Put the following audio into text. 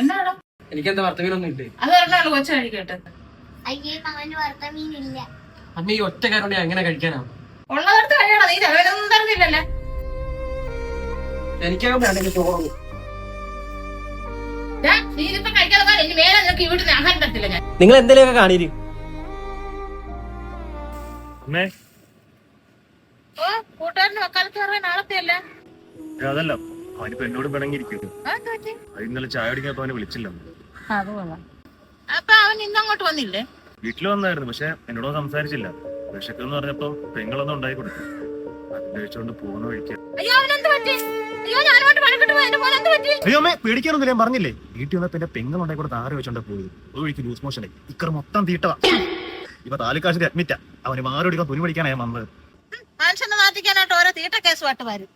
എന്താടാ? എനിക്കെന്താ വർത്തമീനൊന്നും ഇല്ലേ? അത് ഒരാൾ കൊച്ചു കഴിക്കട്ടെ. അയ്യേ മകന് വർത്തമീനില്ല. അമ്മ ഈ ഒറ്റ കാര്യം എങ്ങനെ കഴിക്കാനാ? ഉള്ളതെടുത്ത് കഴിയണം. നീ ചിലവരൊന്നും തരുന്നില്ലല്ലേ? എനിക്കകം വേണ്ടെങ്കിൽ ചോറ്. നീ ഇതിപ്പോ കഴിക്കാതെ ഇനി വേറെ നിനക്ക് വീട്ടിൽ ആഹാരം തരത്തില്ല ഞാൻ. നിങ്ങൾ എന്തെങ്കിലുമൊക്കെ കാണീര്. കൂട്ടുകാരന് വക്കാലത്ത് പറയാൻ നാളത്തെയല്ലേ? അതല്ല, അവനിപ്പോ എന്നോട് പിണങ്ങിയിരിക്കും. ഇന്നലെ ചായ കുടിക്കാൻ അവനെ വിളിച്ചില്ല. അപ്പൊ അവൻ ഇന്നങ്ങോട്ട് വന്നില്ലേ? വീട്ടിൽ വന്നായിരുന്നു, പക്ഷെ എന്നോട് സംസാരിച്ചില്ല. വിശക്കെന്ന് പറഞ്ഞപ്പോ പെങ്ങളൊന്നും ഉണ്ടായി കൊടുത്തു. അത് കഴിച്ചോണ്ട് പോകുന്ന വഴിക്ക്. അയ്യോ അവനെന്ത് പറ്റി? അയ്യോ ഞാനോട്ട് പണിക്കിട്ട് പോയി. എന്റെ മോൻ എന്ത് പറ്റി? അയ്യോ അമ്മേ, പേടിക്കാനൊന്നും ഞാൻ പറഞ്ഞില്ലേ. വീട്ടിൽ വന്നപ്പോ എന്റെ പെങ്ങളുണ്ടായി കൊടുത്ത് ആറ് വെച്ചോണ്ട് പോയി. ഒരു വഴിക്ക് ലൂസ് മോഷനായി. ഇക്കർ മൊത്തം തീട്ടവാ. ഇപ്പൊ താലൂക്കാശുപത്രി അഡ്മിറ്റാ. അവന് മാറി ഓടിക്കാൻ തുണി പഠിക്കാനായി വന്നത്. മനുഷ്യനെ നാട്ടിക്കാനായിട്ട് ഓരോ തീട്ട കേസ് പാട്ട് വരും.